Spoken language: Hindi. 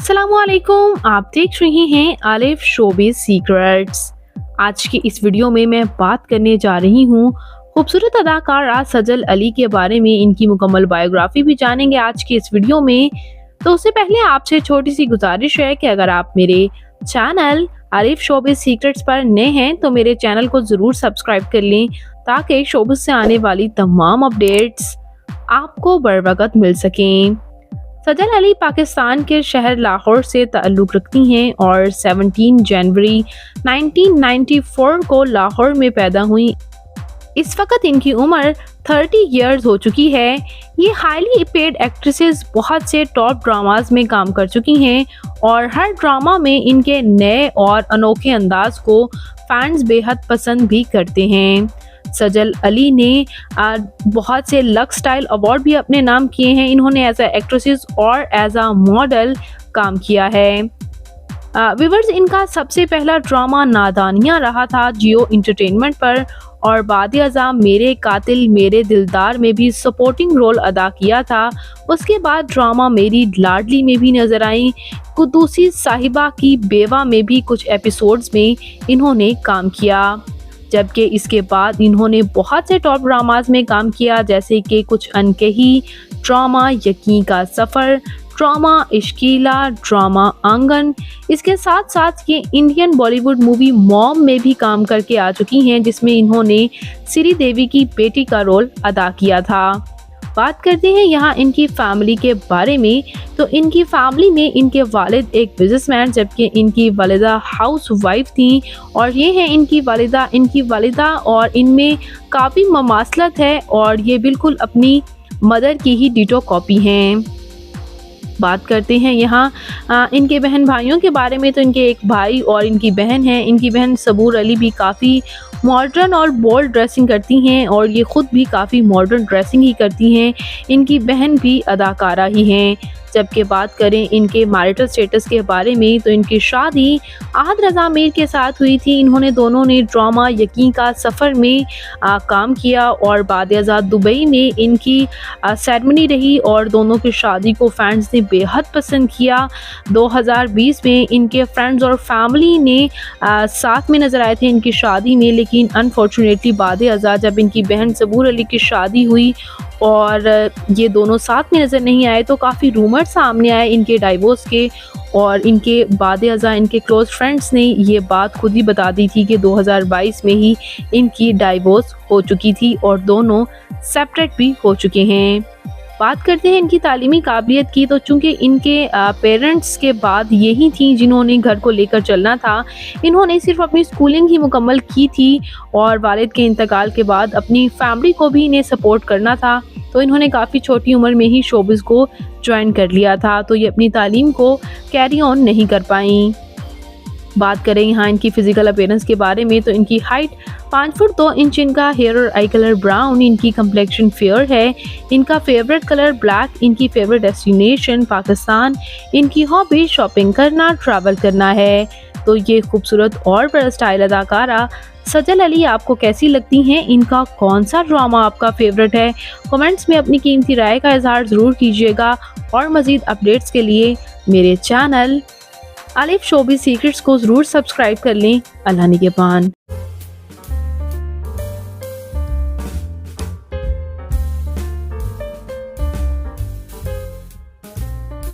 अस्सलामुअलैकुम, आप देख रहे हैं आलिफ शोबिज़ सीक्रेट्स। आज की इस वीडियो में मैं बात करने जा रही हूँ खूबसूरत अदाकारा सजल अली के बारे में। इनकी मुकम्मल बायोग्राफी भी जानेंगे आज की इस वीडियो में। तो उससे पहले आपसे छोटी सी गुजारिश है कि अगर आप मेरे चैनल आलिफ शोबिज़ सीक्रेट्स पर नए हैं तो मेरे चैनल को ज़रूर सब्सक्राइब कर लें ताकि शोबिज़ से आने वाली तमाम अपडेट्स आपको बर वक्त मिल सकें। सजल अली पाकिस्तान के शहर लाहौर से ताल्लुक़ रखती हैं और 17 जनवरी 1994 को लाहौर में पैदा हुई। इस वक्त इनकी उम्र 30 इयर्स हो चुकी है। ये हाईली पेड एक्ट्रेसेस बहुत से टॉप ड्रामाज में काम कर चुकी हैं और हर ड्रामा में इनके नए और अनोखे अंदाज को फैंस बेहद पसंद भी करते हैं। सजल अली ने बहुत से लक्स स्टाइल अवार्ड भी अपने नाम किए हैं। इन्होंने एज ए एक्ट्रेसेस और एज अ मॉडल काम किया है। व्यूअर्स, इनका सबसे पहला ड्रामा नादानियाँ रहा था जियो इंटरटेनमेंट पर और बाद अज़ा मेरे कातिल मेरे दिलदार में भी सपोर्टिंग रोल अदा किया था। उसके बाद ड्रामा मेरी लाडली में भी नजर आई। कुद्दूसी साहिबा की बेवा में भी कुछ एपिसोड्स में इन्होंने काम किया, जबकि इसके बाद इन्होंने बहुत से टॉप ड्रामाज में काम किया जैसे कि कुछ अनकही ड्रामा, यकीन का सफ़र ड्रामा, इश्कीला ड्रामा, आंगन। इसके साथ साथ ये इंडियन बॉलीवुड मूवी मॉम में भी काम करके आ चुकी हैं जिसमें इन्होंने श्री देवी की बेटी का रोल अदा किया था। बात करते हैं यहाँ इनकी फैमिली के बारे में। तो इनकी फैमिली में इनके वालिद एक बिजनेसमैन जबकि इनकी वालिदा हाउस वाइफ थी और ये है इनकी वालिदा और इनमें काफ़ी ममासलत है और ये बिल्कुल अपनी मदर की ही डिटो कॉपी हैं। बात करते हैं यहाँ इनके बहन भाइयों के बारे में। तो इनके एक भाई और इनकी बहन है। इनकी बहन सबूर अली भी काफ़ी मॉडर्न और बोल्ड ड्रेसिंग करती हैं और ये ख़ुद भी काफ़ी मॉडर्न ड्रेसिंग ही करती हैं। इनकी बहन भी अदाकारा ही हैं। जबकि बात करें इनके मैरिटल स्टेटस के बारे में तो इनकी शादी आहद रज़ा मीर के साथ हुई थी। इन्होंने दोनों ने ड्रामा यकीन का सफ़र में काम किया और बाद आज़ाद दुबई में इनकी सेरेमनी रही और दोनों की शादी को फैंस ने बेहद पसंद किया। 2020 में इनके फ्रेंड्स और फैमिली ने साथ में नज़र आए थे इनकी शादी में, लेकिन अनफॉर्चुनेटली बाद आज़ाद जब इनकी बहन सबूर अली की शादी हुई और ये दोनों साथ में नज़र नहीं आए तो काफ़ी रूमर सामने आए इनके डाइवोर्स के और इनके बाद अज़ा इनके क्लोज फ्रेंड्स ने ये बात खुद ही बता दी थी कि 2022 में ही इनकी डाइवोर्स हो चुकी थी और दोनों सेपरेट भी हो चुके हैं। बात करते हैं इनकी तालीमी काबिलियत की। तो चूँकि इनके पेरेंट्स के बाद यही थी जिन्होंने घर को लेकर चलना था, इन्होंने सिर्फ अपनी स्कूलिंग ही मुकम्मल की थी और वालिद के इंतकाल के बाद अपनी फैमिली को भी इन्हें सपोर्ट करना था तो इन्होंने काफ़ी छोटी उम्र में ही शोबिज़ को ज्वाइन कर लिया था, तो ये अपनी तालीम को कैरी ऑन नहीं कर पाई। बात करें यहाँ इनकी फ़िज़िकल अपीयरेंस के बारे में तो इनकी हाइट 5 फुट 2 इंच, इनका हेयर और आई कलर ब्राउन, इनकी कम्प्लेक्शन फेयर है, इनका फेवरेट कलर ब्लैक, इनकी फेवरेट डेस्टिनेशन पाकिस्तान, इनकी हॉबी शॉपिंग करना, ट्रैवल करना है। तो ये खूबसूरत और बड़ा स्टाइल अदाकारा सजल अली आपको कैसी लगती हैं? इनका कौन सा ड्रामा आपका फेवरेट है? कमेंट्स में अपनी कीमती राय का इजहार ज़रूर कीजिएगा और मज़ीद अपडेट्स के लिए मेरे चैनल आलिफ शोबिज़ सीक्रेट्स को ज़रूर सब्सक्राइब कर लें। अल्लाह निगहबान।